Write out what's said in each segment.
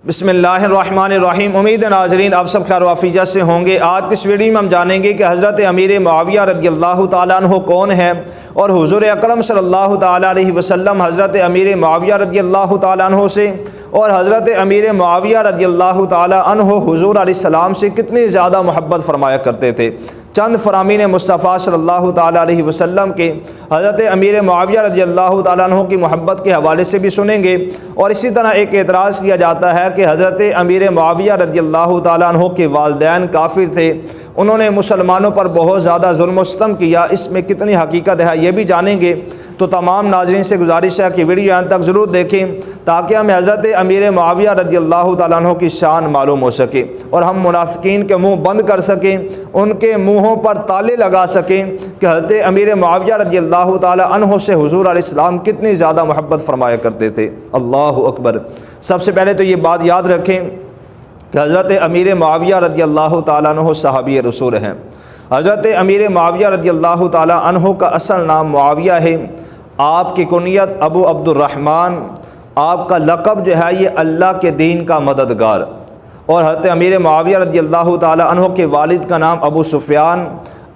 بسم اللہ الرحمن الرحیم۔ امید ناظرین آپ سب خیر و عافیت سے ہوں گے۔ آج کی اس ویڈیو میں ہم جانیں گے کہ حضرت امیر معاویہ رضی اللہ تعالیٰ عنہ کون ہیں اور حضور اکرم صلی اللہ تعالیٰ علیہ وسلم حضرت امیر معاویہ رضی اللہ تعالیٰ عنہ سے اور حضرت امیر معاویہ رضی اللہ تعالیٰ عنہ حضور علیہ السلام سے کتنی زیادہ محبت فرمایا کرتے تھے۔ چند فرامین مصطفیٰ صلی اللہ تعالیٰ علیہ وسلم کے حضرت امیر معاویہ رضی اللہ تعالیٰ عنہ کی محبت کے حوالے سے بھی سنیں گے، اور اسی طرح ایک اعتراض کیا جاتا ہے کہ حضرت امیر معاویہ رضی اللہ تعالیٰ عنہ کے والدین کافر تھے، انہوں نے مسلمانوں پر بہت زیادہ ظلم و ستم کیا، اس میں کتنی حقیقت ہے یہ بھی جانیں گے۔ تو تمام ناظرین سے گزارش ہے کہ ویڈیو یہاں تک ضرور دیکھیں تاکہ ہمیں حضرت امیر معاویہ رضی اللہ تعالیٰ عنہ کی شان معلوم ہو سکے اور ہم منافقین کے منہ بند کر سکیں، ان کے منہوں پر تالے لگا سکیں کہ حضرت امیر معاویہ رضی اللہ تعالیٰ عنہ سے حضور علیہ السلام کتنی زیادہ محبت فرمایا کرتے تھے۔ اللہ اکبر۔ سب سے پہلے تو یہ بات یاد رکھیں کہ حضرت امیر معاویہ رضی اللہ تعالیٰ عنہ صحابی رسول ہیں۔ حضرت امیر معاویہ رضی اللہ تعالیٰ عنہ کا اصل نام معاویہ ہے، آپ کی کنیت ابو عبد الرحمن، آپ کا لقب جو ہے یہ اللہ کے دین کا مددگار، اور حضرت امیر معاویہ رضی اللہ تعالیٰ عنہ کے والد کا نام ابو سفیان،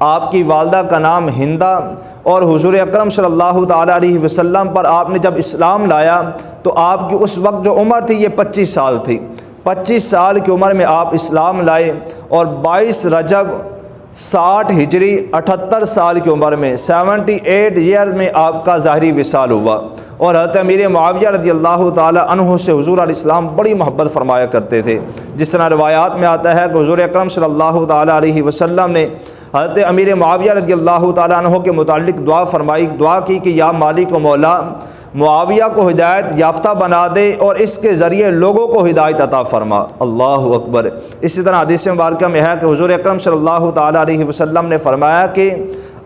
آپ کی والدہ کا نام ہندہ، اور حضور اکرم صلی اللہ تعالیٰ علیہ وسلم پر آپ نے جب اسلام لایا تو آپ کی اس وقت جو عمر تھی یہ 25 سال تھی۔ 25 سال کی عمر میں آپ اسلام لائے اور 22 رجب 60 ہجری 78 سال کی عمر میں 78 ایئر میں آپ کا ظاہری وصال ہوا، اور حضرت امیر معاویہ رضی اللہ تعالیٰ عنہ سے حضور علیہ السلام بڑی محبت فرمایا کرتے تھے۔ جس طرح روایات میں آتا ہے کہ حضور اکرم صلی اللہ تعالیٰ علیہ وسلم نے حضرت امیر معاویہ رضی اللہ تعالیٰ عنہ کے متعلق دعا فرمائی، دعا کی کہ یا مالک و مولا، معاویہ کو ہدایت یافتہ بنا دے اور اس کے ذریعے لوگوں کو ہدایت عطا فرما۔ اللہ اکبر۔ اسی طرح حدیث مبارکہ میں ہے کہ حضور اکرم صلی اللہ تعالیٰ علیہ وسلم نے فرمایا کہ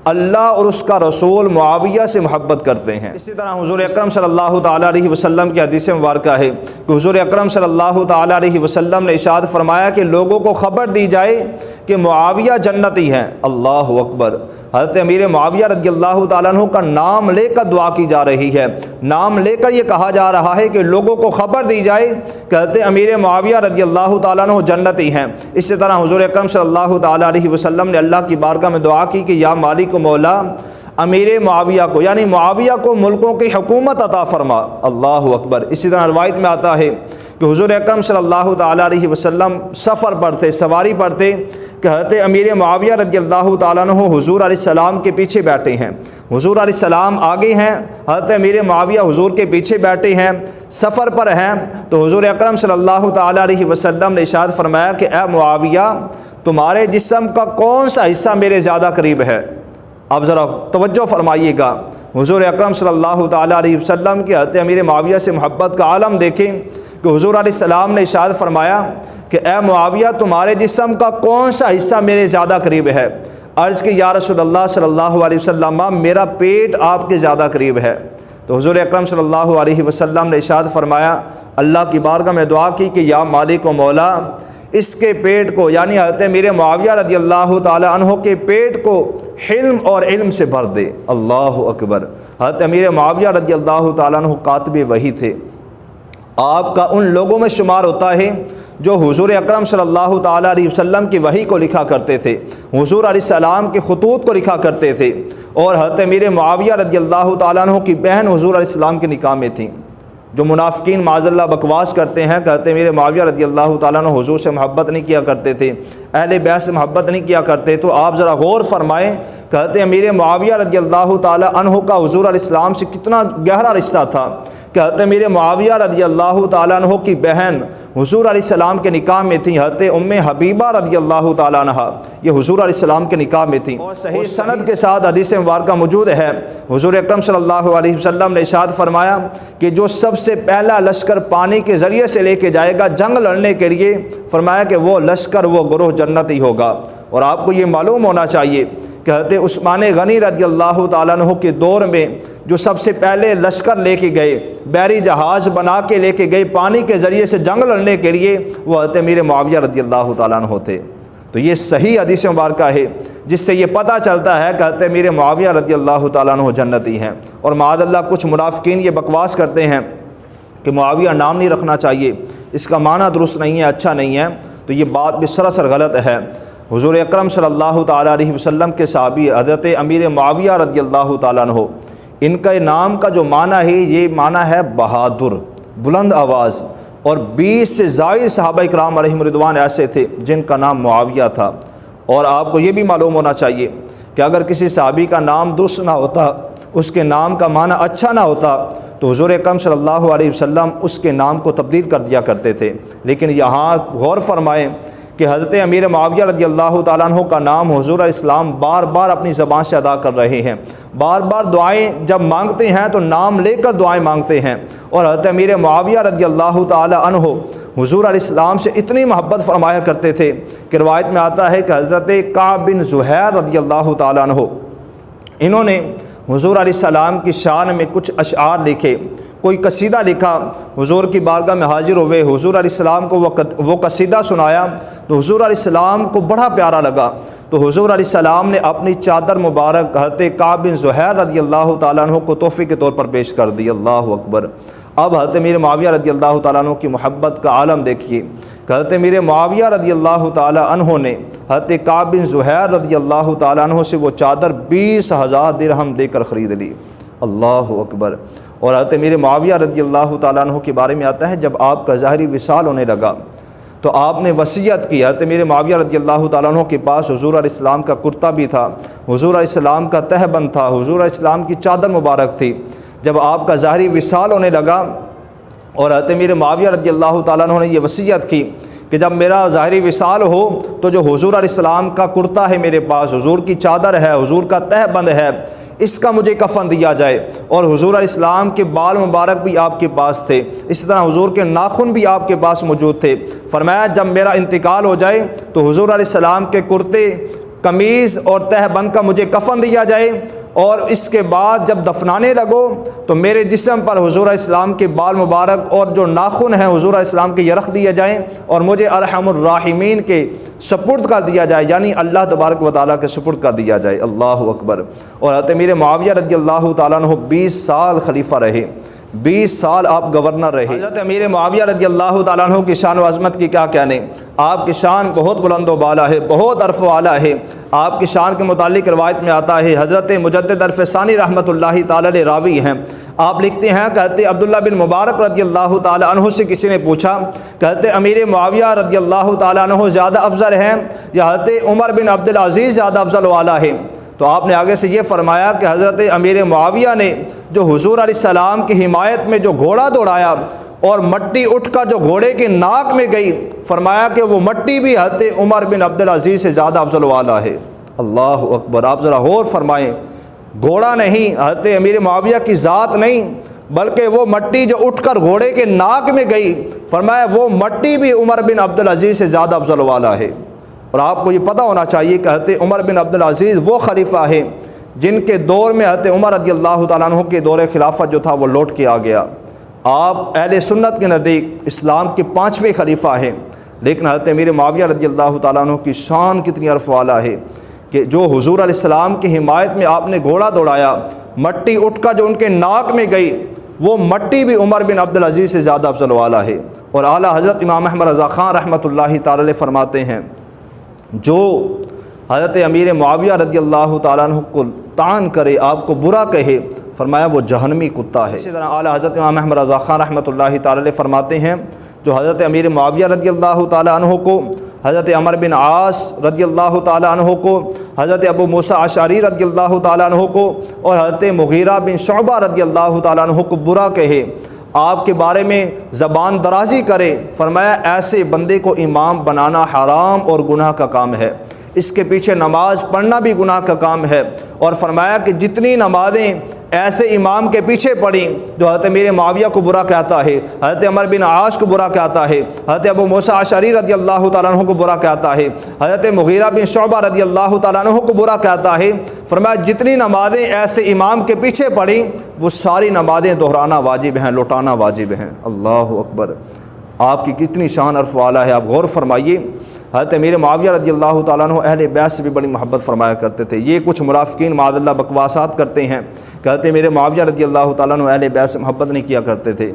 اللہ اور اس کا رسول معاویہ سے محبت کرتے ہیں۔ اسی طرح حضور اکرم صلی اللہ تعالیٰ علیہ وسلم کی حدیث مبارکہ ہے کہ حضور اکرم صلی اللہ تعالیٰ علیہ وسلم نے ارشاد فرمایا کہ لوگوں کو خبر دی جائے کہ معاویہ جنتی ہیں۔ اللہ اکبر۔ حضرت امیر معاویہ رضی اللہ تعالیٰ عنہ کا نام لے کر دعا کی جا رہی ہے، نام لے کر یہ کہا جا رہا ہے کہ لوگوں کو خبر دی جائے کہ حضرت امیر معاویہ رضی اللہ تعالیٰ عنہ جنتی ہیں۔ اسی طرح حضور اکرم صلی اللہ تعالیٰ علیہ وسلم نے اللہ کی بارگاہ میں دعا کی کہ یا مالک و مولا، امیر معاویہ کو یعنی معاویہ کو ملکوں کی حکومت عطا فرما۔ اللہ اکبر۔ اسی طرح روایت میں آتا ہے کہ حضور اکرم صلی اللہ تعالیٰ علیہ وسلم سفر پر تھے، سواری پر تھے کہ حضرت امیر معاویہ رضی اللہ تعالیٰ عنہ حضور علیہ السلام کے پیچھے بیٹھے ہیں، حضور علیہ السلام آگے ہیں، حضرت امیر معاویہ حضور کے پیچھے بیٹھے ہیں، سفر پر ہیں۔ تو حضور اکرم صلی اللہ تعالیٰ علیہ وسلم نے ارشاد فرمایا کہ اے معاویہ، تمہارے جسم کا کون سا حصہ میرے زیادہ قریب ہے؟ اب ذرا توجہ فرمائیے گا، حضور اکرم صلی اللہ تعالیٰ علیہ وسلم کی حضرت امیر معاویہ سے محبت کا عالم دیکھیں کہ حضور علیہ السلام نے ارشاد فرمایا کہ اے معاویہ، تمہارے جسم کا کون سا حصہ میرے زیادہ قریب ہے؟ عرض کی یا رسول اللہ صلی اللہ علیہ وسلم، میرا پیٹ آپ کے زیادہ قریب ہے۔ تو حضور اکرم صلی اللہ علیہ وسلم نے ارشاد فرمایا، اللہ کی بارگاہ میں دعا کی کہ یا مالک و مولا، اس کے پیٹ کو یعنی حضرت امیر معاویہ رضی اللہ تعالیٰ عنہ کے پیٹ کو حلم اور علم سے بھر دے۔ اللہ اکبر۔ حضرت امیر معاویہ رضی اللہ تعالیٰ عنہ کاتب وحی تھے، آپ کا ان لوگوں میں شمار ہوتا ہے جو حضور اکرم صلی اللہ تعالیٰ علیہ وسلم کی وحی کو لکھا کرتے تھے، حضور علیہ السلام کے خطوط کو لکھا کرتے تھے، اور حضرت امیر معاویہ رضی اللہ تعالیٰ عنہ کی بہن حضور علیہ السلام کے نکاح میں تھیں۔ جو منافقین معاذ اللہ بکواس کرتے ہیں کہ حضرت امیر معاویہ رضی اللہ تعالیٰ عنہ حضور سے محبت نہیں کیا کرتے تھے، اہل بیت سے محبت نہیں کیا کرتے، تو آپ ذرا غور فرمائیں کہ حضرت امیر معاویہ رضی اللہ تعالیٰ عنہ کا حضور علیہ السلام سے کتنا گہرا رشتہ تھا کہ حضرت امیر معاویہ رضی اللہ تعالیٰ عنہ کی بہن حضور علیہ السلام کے نکاح میں تھیں، حضرت ام حبیبہ رضی اللہ تعالیٰ عنہ، یہ حضور علیہ السلام کے نکاح میں تھیں، اور صحیح سند کے ساتھ حدیث مبارکہ موجود ہے۔ حضور اکرم صلی اللہ علیہ وسلم نے ارشاد فرمایا کہ جو سب سے پہلا لشکر پانی کے ذریعے سے لے کے جائے گا جنگ لڑنے کے لیے، فرمایا کہ وہ لشکر، وہ گروہ جنتی ہوگا۔ اور آپ کو یہ معلوم ہونا چاہیے کہ حضرت عثمان غنی رضی اللہ تعالیٰ عنہ کے دور میں جو سب سے پہلے لشکر لے کے گئے، بحری جہاز بنا کے لے کے گئے پانی کے ذریعے سے جنگ لڑنے کے لیے، وہ حضرت امیر معاویہ رضی اللہ تعالیٰ عنہ تھے۔ تو یہ صحیح حدیث مبارکہ ہے جس سے یہ پتہ چلتا ہے کہ حضرت امیر معاویہ رضی اللہ تعالیٰ عنہ جنتی ہیں۔ اور معاذ اللہ کچھ منافقین یہ بکواس کرتے ہیں کہ معاویہ نام نہیں رکھنا چاہیے، اس کا معنی درست نہیں ہے، اچھا نہیں ہے، تو یہ بات بھی سراسر غلط ہے۔ حضور اکرم صلی اللہ تعالیٰ علیہ وسلم کے صحابی حضرت امیر معاویہ رضی اللہ تعالیٰ عنہ، ان کا نام کا جو معنی ہے یہ معنی ہے بہادر، بلند آواز، اور 20 سے زائد صحابہ اکرام علیہم رضوان ایسے تھے جن کا نام معاویہ تھا۔ اور آپ کو یہ بھی معلوم ہونا چاہیے کہ اگر کسی صحابی کا نام درست نہ ہوتا، اس کے نام کا معنی اچھا نہ ہوتا، تو حضور اکرم صلی اللہ علیہ وسلم اس کے نام کو تبدیل کر دیا کرتے تھے۔ لیکن یہاں غور فرمائیں کہ حضرت امیر معاویہ رضی اللہ تعالیٰ عنہ کا نام حضور علیہ السلام بار بار اپنی زبان سے ادا کر رہے ہیں، بار بار دعائیں جب مانگتے ہیں تو نام لے کر دعائیں مانگتے ہیں۔ اور حضرت امیر معاویہ رضی اللہ تعالیٰ عنہ حضور علیہ السلام سے اتنی محبت فرمایا کرتے تھے کہ روایت میں آتا ہے کہ حضرت کعب بن زہیر رضی اللہ تعالیٰ عنہ، انہوں نے حضور علیہ السلام کی شان میں کچھ اشعار لکھے، کوئی قصیدہ لکھا، حضور کی بارگاہ میں حاضر ہوئے، حضور علیہ السلام کو وہ قصیدہ سنایا تو حضور علیہ السلام کو بڑا پیارا لگا، تو حضور علیہ السلام نے اپنی چادر مبارک حضرت کعب بن زہیر رضی اللہ تعالیٰ عنہ کو تحفے کے طور پر پیش کر دی۔ اللہ اکبر۔ اب حضرت امیر معاویہ رضی اللہ تعالیٰ عنہ کی محبت کا عالم دیکھیے کہ حضرت امیر معاویہ رضی اللہ تعالیٰ عنہ نے حضرت کعب بن زہیر رضی اللہ تعالیٰ عنہ سے وہ چادر 20,000 درہم دے کر خرید لی۔ اللہ اکبر۔ اور حضرت امیر معاویہ رضی اللہ تعالیٰ عنہ کے بارے میں آتا ہے جب آپ کا ظاہری وصال ہونے لگا تو آپ نے وصیت کی۔ حضرت امیر معاویہ رضی اللہ تعالیٰ عنہ کے پاس حضور علیہ السلام کا کرتا بھی تھا، حضور علیہ السلام کا تہبند تھا، حضور علیہ السلام کی چادر مبارک تھی۔ جب آپ کا ظاہری وصال ہونے لگا اور حضرت امیر معاویہ رضی اللہ تعالیٰ عنہ نے یہ وصیت کی کہ جب میرا ظاہری وصال ہو تو جو حضور علیہ السلام کا کرتا ہے میرے پاس، حضور کی چادر ہے، حضور کا تہبند ہے، اس کا مجھے کفن دیا جائے۔ اور حضور علیہ السلام کے بال مبارک بھی آپ کے پاس تھے، اسی طرح حضور کے ناخن بھی آپ کے پاس موجود تھے۔ فرمایا جب میرا انتقال ہو جائے تو حضور علیہ السلام کے کرتے، قمیض اور تہبند کا مجھے کفن دیا جائے، اور اس کے بعد جب دفنانے لگو تو میرے جسم پر حضور علیہ السلام کے بال مبارک اور جو ناخن ہیں حضور علیہ السلام کے یہ رکھ دیے جائیں اور مجھے ارحم الراحمین کے سپرد کر دیا جائے، یعنی اللہ تبارک و تعالیٰ کے سپرد کر دیا جائے۔ اللہ اکبر۔ اور حضرت امیر معاویہ رضی اللہ تعالیٰ عنہ 20 سال خلیفہ رہے، 20 سال آپ گورنر رہے۔ حضرت امیر معاویہ رضی اللہ تعالیٰ عنہ کی شان و عظمت کی کیا کہنے، آپ کی شان بہت بلند و بالا ہے، بہت عرف و اعلیٰ ہے۔ آپ کی شان کے متعلق روایت میں آتا ہے، حضرت مجدد الفسانی رحمۃ اللہ تعالی علیہ راوی ہیں، آپ لکھتے ہیں کہ حضرت عبداللہ بن مبارک رضی اللہ تعالیٰ عنہ سے کسی نے پوچھا کہ حضرت امیر معاویہ رضی اللہ تعالیٰ عنہ زیادہ افضل ہیں یا حضرت عمر بن عبدالعزیز زیادہ افضل و اعلیٰ ہیں؟ تو آپ نے آگے سے یہ فرمایا کہ حضرت امیر معاویہ نے جو حضور علیہ السلام کی حمایت میں جو گھوڑا دوڑایا اور مٹی اٹھ کر جو گھوڑے کے ناک میں گئی، فرمایا کہ وہ مٹی بھی حضرت عمر بن عبدالعزیز سے زیادہ افضل و اعلیٰ ہے۔ اللہ اکبر۔ آپ ذرا غور فرمائیں، گھوڑا نہیں، حضرت امیر معاویہ کی ذات نہیں، بلکہ وہ مٹی جو اٹھ کر گھوڑے کے ناک میں گئی، فرمایا وہ مٹی بھی عمر بن عبدالعزیز سے زیادہ افضل و اعلیٰ ہے۔ اور آپ کو یہ پتہ ہونا چاہیے کہ حضرت عمر بن عبدالعزیز وہ خلیفہ ہیں جن کے دور میں حضرت عمر رضی اللہ تعالیٰ عنہ کے دور خلافت جو تھا وہ لوٹ کے آ گیا۔ آپ اہل سنت کے نزدیک اسلام کے 5ویں خلیفہ ہیں، لیکن حضرت امیر معاویہ رضی اللہ تعالیٰ عنہ کی شان کتنی عرف و اعلیٰ ہے کہ جو حضور علیہ السلام کی حمایت میں آپ نے گھوڑا دوڑایا، مٹی اٹھ کر جو ان کے ناک میں گئی، وہ مٹی بھی عمر بن عبدالعزیز سے زیادہ افضل و اعلیٰ ہے۔ اور اعلیٰ حضرت امام احمد رضا خان رحمۃ اللہ تعالی علیہ فرماتے ہیں، جو حضرت امیر معاویہ رضی اللہ تعالیٰ عنہ کو طعن کرے، آپ کو برا کہے، فرمایا وہ جہنمی کتا ہے۔ اسی طرح اعلیٰ حضرت امام احمد رضا خان رحمۃ اللہ تعالی علیہ فرماتے ہیں، جو حضرت امیر معاویہ رضی اللہ تعالیٰ عنہ کو، حضرت عمر بن عاص رضی اللہ تعالیٰ عنہ کو، حضرت ابو موسیٰ اشعری رضی اللہ تعالیٰ عنہ کو اور حضرت مغیرہ بن شعبہ رضی اللہ تعالیٰ عنہ کو برا کہے، آپ کے بارے میں زبان درازی کرے، فرمایا ایسے بندے کو امام بنانا حرام اور گناہ کا کام ہے، اس کے پیچھے نماز پڑھنا بھی گناہ کا کام ہے۔ اور فرمایا کہ جتنی نمازیں ایسے امام کے پیچھے پڑھیں جو حضرت امیر معاویہ کو برا کہتا ہے، حضرت عمر بن عاص کو برا کہتا ہے، حضرت ابو موسیٰ اشعری رضی اللہ تعالیٰ عنہ کو برا کہتا ہے، حضرت مغیرہ بن شعبہ رضی اللہ تعالیٰ عنہ کو برا کہتا ہے، فرمایا جتنی نمازیں ایسے امام کے پیچھے پڑھیں وہ ساری نمازیں دہرانا واجب ہیں، لوٹانا واجب ہیں۔ اللہ اکبر۔ آپ کی کتنی شان عرف و اعلیٰ ہے، آپ غور فرمائیے۔ حضرت امیر معاویہ رضی اللہ تعالیٰ عنہ اہل بیت سے بھی بڑی محبت فرمایا کرتے تھے۔ یہ کچھ منافقین معاذ اللہ بکواسات کرتے ہیں، کہتے میرے معاویہ رضی اللہ تعالیٰ عنہ اہل بیت سے محبت نہیں کیا کرتے تھے۔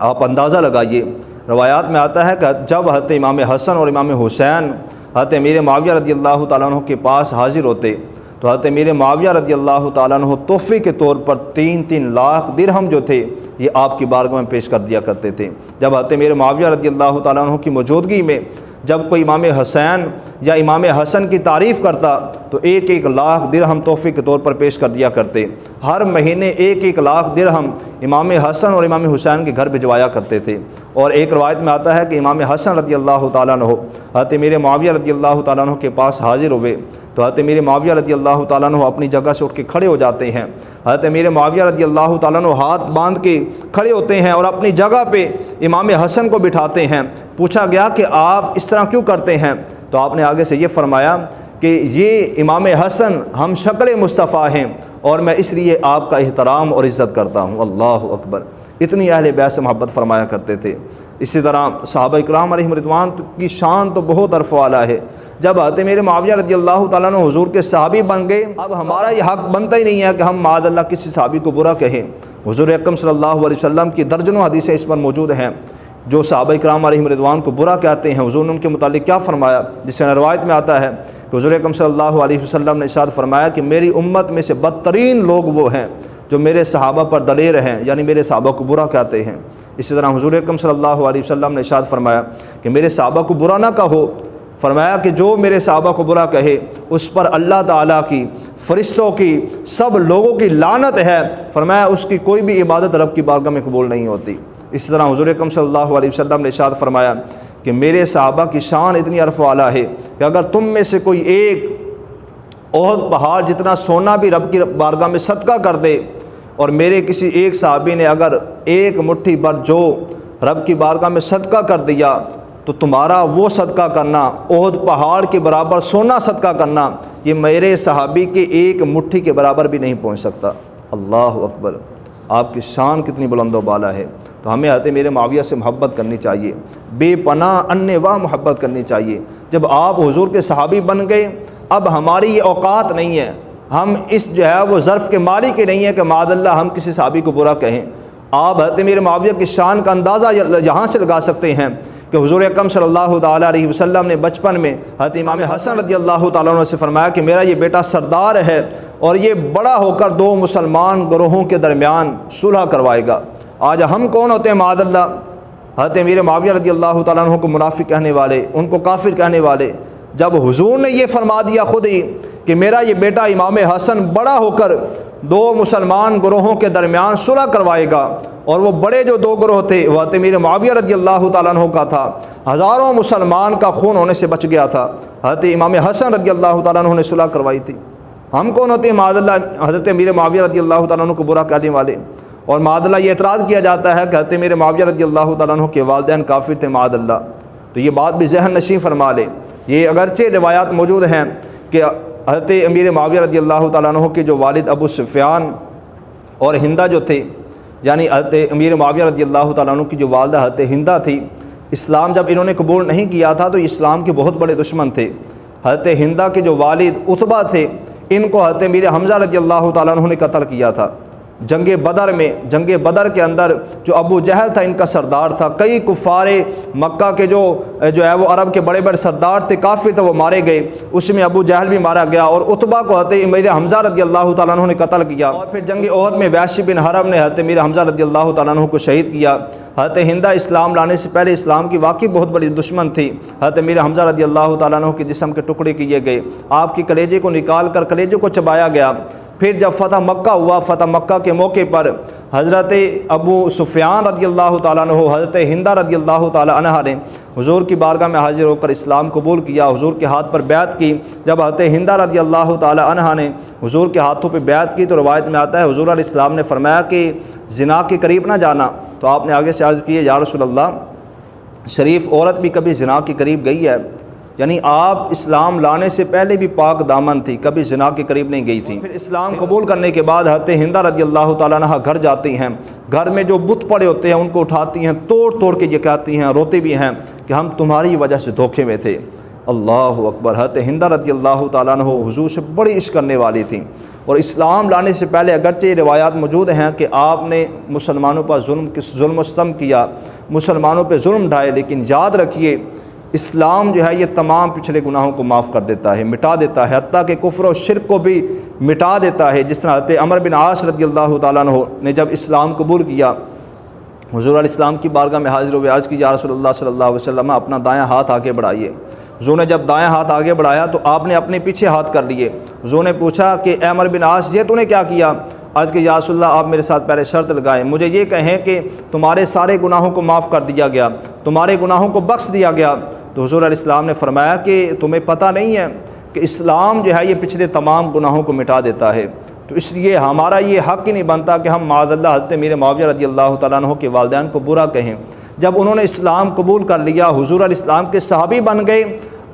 آپ اندازہ لگائیے، روایات میں آتا ہے کہ جب حضرت امام حسن اور امام حسین حضرت امیر معاویہ رضی اللہ تعالیٰ عنہ کے پاس حاضر ہوتے تو حضرت امیر معاویہ رضی اللہ تعالیٰ عنہ تحفے کے طور پر 3 لاکھ درہم جو تھے یہ آپ کی بارگاہ میں پیش کر دیا کرتے تھے۔ جب حضرت امیر معاویہ رضی اللہ تعالیٰ عنہ کی موجودگی میں جب کوئی امام حسین یا امام حسن کی تعریف کرتا تو 1 لاکھ درہم تحفے کے طور پر پیش کر دیا کرتے۔ ہر مہینے 1 لاکھ درہم امام حسن اور امام حسین کے گھر بھجوایا کرتے تھے۔ اور ایک روایت میں آتا ہے کہ امام حسن رضی اللہ تعالیٰ عنہ حضرت امیر معاویہ رضی اللہ تعالیٰ عنہ کے پاس حاضر ہوئے تو حضرت امیر معاویہ رضی اللہ تعالیٰ عنہ اپنی جگہ سے اٹھ کے کھڑے ہو جاتے ہیں۔ حضرت امیر معاویہ رضی اللہ تعالیٰ عنہ ہاتھ باندھ کے کھڑے ہوتے ہیں اور اپنی جگہ پہ امام حسن کو بٹھاتے ہیں۔ پوچھا گیا کہ آپ اس طرح کیوں کرتے ہیں؟ تو آپ نے آگے سے یہ فرمایا کہ یہ امام حسن ہم شکل مصطفیٰ ہیں اور میں اس لیے آپ کا احترام اور عزت کرتا ہوں۔ اللہ اکبر! اتنی اہل بیت سے محبت فرمایا کرتے تھے۔ اسی طرح صحابہ کرام علیہم رضوان کی شان تو بہت عرف و اعلیٰ ہے۔ جب حضرت امیر معاویہ رضی اللہ تعالیٰ عنہ حضور کے صحابی بن گئے، اب ہمارا یہ حق بنتا ہی نہیں ہے کہ ہم معاذ اللہ کسی صحابی کو برا کہیں۔ حضور اکرم صلی اللہ علیہ وسلم کی درجنوں حدیثیں اس پر موجود ہیں جو صحابہ کرام علیہم رضوان کو برا کہتے ہیں۔ حضور نے ان کے متعلق کیا فرمایا، جس سے روایت میں آتا ہے کہ حضور اکرم صلی اللہ علیہ وسلم نے ارشاد فرمایا کہ میری امت میں سے بدترین لوگ وہ ہیں جو میرے صحابہ پر دلیر ہیں، یعنی میرے صحابہ کو برا کہتے ہیں۔ اسی طرح حضور اکرم صلی اللہ علیہ وسلم نے ارشاد فرمایا کہ میرے صحابہ کو برا نہ کہو، فرمایا کہ جو میرے صحابہ کو برا کہے اس پر اللہ تعالیٰ کی، فرشتوں کی، سب لوگوں کی لعنت ہے، فرمایا اس کی کوئی بھی عبادت رب کی بارگاہ میں قبول نہیں ہوتی۔ اسی طرح حضور اکرم صلی اللہ علیہ وسلم نے ارشاد فرمایا کہ میرے صحابہ کی شان اتنی عرف و اعلیٰ ہے کہ اگر تم میں سے کوئی ایک احد پہاڑ جتنا سونا بھی رب کی بارگاہ میں صدقہ کر دے، اور میرے کسی ایک صحابی نے اگر 1 مٹھی بھر جو رب کی بارگاہ میں صدقہ کر دیا تو تمہارا وہ صدقہ کرنا، احد پہاڑ کے برابر سونا صدقہ کرنا، یہ میرے صحابی کے 1 مٹھی کے برابر بھی نہیں پہنچ سکتا۔ اللہ اکبر! آپ کی شان کتنی بلند و بالا ہے۔ تو ہمیں حضرت امیر معاویہ سے محبت کرنی چاہیے، بے پناہ انواع محبت کرنی چاہیے۔ جب آپ حضور کے صحابی بن گئے، اب ہماری یہ اوقات نہیں ہے، ہم اس جو ہے وہ ظرف کے مالک کے نہیں ہے کہ معاذ اللہ ہم کسی صحابی کو برا کہیں۔ آپ حضرت امیر معاویہ کی شان کا اندازہ یہاں سے لگا سکتے ہیں کہ حضور اکرم صلی اللہ تعالیٰ علیہ وسلم نے بچپن میں حضرت امام حسن رضی اللہ تعالیٰ عنہ سے فرمایا کہ میرا یہ بیٹا سردار ہے اور یہ بڑا ہو کر 2 مسلمان گروہوں کے درمیان صلح کروائے گا۔ آج ہم کون ہوتے ہیں معاذ اللہ؟ حضرت امیر معاویہ رضی اللہ تعالیٰ عنہ کو منافق کہنے والے، ان کو کافر کہنے والے۔ جب حضور نے یہ فرما دیا خود ہی کہ میرا یہ بیٹا امام حسن بڑا ہو کر 2 مسلمان گروہوں کے درمیان صلح کروائے گا، اور وہ بڑے جو 2 گروہ تھے وہ حضرت امیر معاویہ رضی اللہ تعالیٰ عنہ کا تھا، ہزاروں مسلمان کا خون ہونے سے بچ گیا تھا، حضرت امام حسن رضی اللہ تعالیٰ عنہ نے صلح کروائی تھی۔ ہم کون ہوتے ہیں معاذ اللہ حضرت امیر معاویہ رضی اللہ تعالیٰ عنہ کو برا کہنے والے؟ اور معاذ اللہ یہ اعتراض کیا جاتا ہے کہ حضرت امیر معاویہ رضی اللہ تعالیٰ عنہ کے والدین کافر تھے معاذ اللہ۔ تو یہ بات بھی ذہن نشین فرما لے۔ یہ اگرچہ روایات موجود ہیں کہ حضرت امیر معاویہ رضی اللہ تعالیٰ عنہ کے جو والد ابو سفیان اور ہندہ جو تھے، یعنی حضرت امیر معاویہ رضی اللہ تعالیٰ عنہ کی جو والدہ حضرت ہندہ تھی، اسلام جب انہوں نے قبول نہیں کیا تھا تو اسلام کے بہت بڑے دشمن تھے۔ حضرت ہندہ کے جو والد عتبہ تھے، ان کو حضرت امیر حمزہ رضی اللہ تعالیٰ عنہ نے قتل کیا تھا جنگ بدر میں۔ جنگ بدر کے اندر جو ابو جہل تھا ان کا سردار تھا، کئی کفار مکہ کے جو ہے وہ عرب کے بڑے بڑے سردار تھے، کافر تھے، وہ مارے گئے، اس میں ابو جہل بھی مارا گیا، اور عتبہ کو حضرت امیر حمزہ رضی اللہ تعالیٰ عنہ نے قتل کیا۔ اور پھر جنگ احد میں وحشی بن حرب نے حضرت امیر حمزہ رضی اللہ تعالیٰ عنہ کو شہید کیا۔ حضرت ہندہ اسلام لانے سے پہلے اسلام کی واقعی بہت بڑی دشمن تھی۔ حضرت امیر حمزہ رضی اللہ تعالیٰ عنہ کے جسم کے ٹکڑے کیے گئے، آپ کی کلیجے کو نکال کر کلیجے کو چبایا گیا۔ پھر جب فتح مکہ ہوا، فتح مکہ کے موقع پر حضرت ابو سفیان رضی اللہ تعالیٰ عنہ، حضرت ہندہ رضی اللہ تعالیٰ عنہ نے حضور کی بارگاہ میں حاضر ہو کر اسلام قبول کیا، حضور کے ہاتھ پر بیعت کی۔ جب حضرت ہندہ رضی اللہ تعالیٰ عنہ نے حضور کے ہاتھوں پہ بیعت کی تو روایت میں آتا ہے حضور علیہ السلام نے فرمایا کہ زنا کے قریب نہ جانا۔ تو آپ نے آگے سے عرض کی ہے یا رسول اللہ، شریف عورت بھی کبھی زنا کے قریب گئی ہے؟ یعنی آپ اسلام لانے سے پہلے بھی پاک دامن تھی، کبھی زنا کے قریب نہیں گئی تھی۔ پھر اسلام قبول کرنے کے بعد حضرت ہندہ رضی اللہ تعالیٰ عنہ گھر جاتی ہیں، گھر میں جو بت پڑے ہوتے ہیں ان کو اٹھاتی ہیں، توڑ توڑ کے یہ کہتی ہیں، روتے بھی ہیں کہ ہم تمہاری وجہ سے دھوکے میں تھے۔ اللہ اکبر! حضرت ہندہ رضی اللہ تعالیٰ عنہ حضور سے بڑی عشق کرنے والی تھیں، اور اسلام لانے سے پہلے اگرچہ روایات موجود ہیں کہ آپ نے مسلمانوں پر ظلم و ستم کیا، مسلمانوں پہ ظلم ڈھائے، لیکن یاد رکھیے اسلام جو ہے یہ تمام پچھلے گناہوں کو معاف کر دیتا ہے، مٹا دیتا ہے، حتیٰ کہ کفر و شرک کو بھی مٹا دیتا ہے۔ جس طرح حضرت عمرو بن عاص رضی اللہ تعالیٰ عنہ نے جب اسلام قبول کیا، حضور علیہ السلام کی بارگاہ میں حاضر ہوئے، عرض کی یا رسول اللہ صلی اللہ علیہ وسلم اپنا دایاں ہاتھ آگے بڑھائیے۔ حضور نے جب دایاں ہاتھ آگے بڑھایا تو آپ نے اپنے پیچھے ہاتھ کر لیے۔ حضور نے پوچھا کہ اے عمرو بن عاص یہ تو نے کیا کیا؟ عرض کہ یا رسول اللہ آپ میرے ساتھ پہلے شرط لگائیں، مجھے یہ کہیں کہ تمہارے سارے گناہوں کو معاف کر دیا گیا، تمہارے گناہوں کو بخش دیا گیا۔ تو حضور علیہ السلام نے فرمایا کہ تمہیں پتہ نہیں ہے کہ اسلام جو ہے یہ پچھلے تمام گناہوں کو مٹا دیتا ہے، تو اس لیے ہمارا یہ حق ہی نہیں بنتا کہ ہم معاذ اللہ حضرت امیر معاویہ رضی اللہ تعالیٰ عنہ کے والدین کو برا کہیں۔ جب انہوں نے اسلام قبول کر لیا، حضور علیہ السلام کے صحابی بن گئے،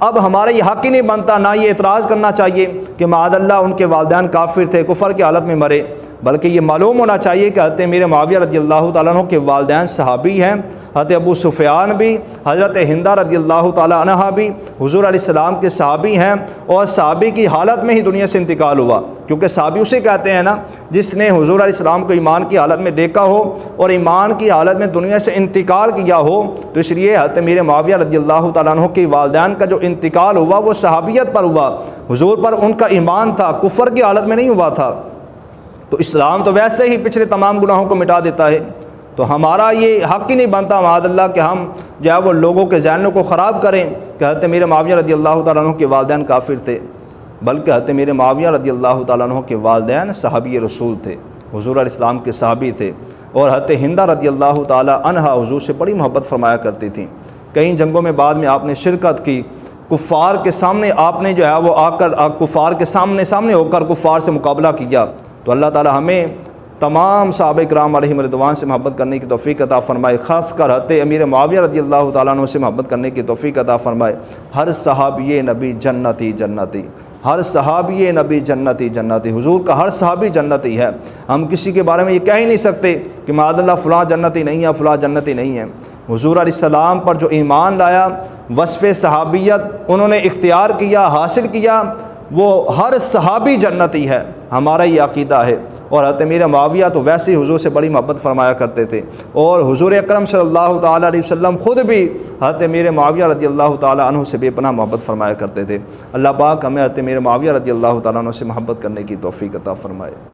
اب ہمارا یہ حق ہی نہیں بنتا، نہ یہ اعتراض کرنا چاہیے کہ معاذ اللہ ان کے والدین کافر تھے، کفر کی حالت میں مرے، بلکہ یہ معلوم ہونا چاہیے کہ حضرت امیر معاویہ رضی اللہ تعالیٰ عنہ کے والدین صحابی ہیں، حضرت ابو سفیان بھی، حضرت ہندہ رضی اللہ تعالیٰ عنہا بھی حضور علیہ السلام کے صحابی ہیں، اور صحابی کی حالت میں ہی دنیا سے انتقال ہوا، کیونکہ صحابی اسے کہتے ہیں نا جس نے حضور علیہ السلام کو ایمان کی حالت میں دیکھا ہو اور ایمان کی حالت میں دنیا سے انتقال کیا ہو۔ تو اس لیے حضرت امیر معاویہ رضی اللہ تعالیٰ عنہ کے والدین کا جو انتقال ہوا وہ صحابیت پر ہوا، حضور پر ان کا ایمان تھا، کفر کی حالت میں نہیں ہوا تھا۔ تو اسلام تو ویسے ہی پچھلے تمام گناہوں کو مٹا دیتا ہے، تو ہمارا یہ حق ہی نہیں بنتا معاذ اللہ کہ ہم جو ہے وہ لوگوں کے ذہنوں کو خراب کریں کہ حضرت امیر معاویہ رضی اللہ تعالیٰ عنہ کے والدین کافر تھے، بلکہ حضرت امیر معاویہ رضی اللہ تعالیٰ عنہ کے والدین صحابی رسول تھے، حضور علیہ السلام کے صحابی تھے، اور حضرت ہندہ رضی اللہ تعالیٰ عنہا حضور سے بڑی محبت فرمایا کرتی تھیں۔ کئی جنگوں میں بعد میں آپ نے شرکت کی، کفار کے سامنے آپ نے جو ہے وہ آ کر کفار کے سامنے ہو کر کفار سے مقابلہ کیا۔ تو اللہ تعالیٰ ہمیں تمام صحابہ کرام علیہم رضوان سے محبت کرنے کی توفیق عطا فرمائے، خاص کر حضرت امیر معاویہ رضی اللہ تعالیٰ عنہ سے محبت کرنے کی توفیق عطا فرمائے۔ ہر صحابی نبی جنتی جنتی، ہر صحابی نبی جنتی جنتی، حضور کا ہر صحابی جنتی ہے۔ ہم کسی کے بارے میں یہ کہہ ہی نہیں سکتے کہ معاذ اللہ فلاں جنتی نہیں ہے، فلاں جنتی نہیں ہے۔ حضور علیہ السلام پر جو ایمان لایا، وصف صحابیت انہوں نے اختیار کیا، حاصل کیا، وہ ہر صحابی جنتی ہے، ہمارا یہ عقیدہ ہے۔ اور حضرت امیر معاویہ تو ویسے ہی حضور سے بڑی محبت فرمایا کرتے تھے، اور حضور اکرم صلی اللہ تعالیٰ علیہ وسلم خود بھی حضرت امیر معاویہ رضی اللہ تعالیٰ عنہ سے بے پناہ محبت فرمایا کرتے تھے۔ اللہ پاک ہمیں حضرت امیر معاویہ رضی اللہ تعالیٰ عنہ سے محبت کرنے کی توفیق عطا فرمائے۔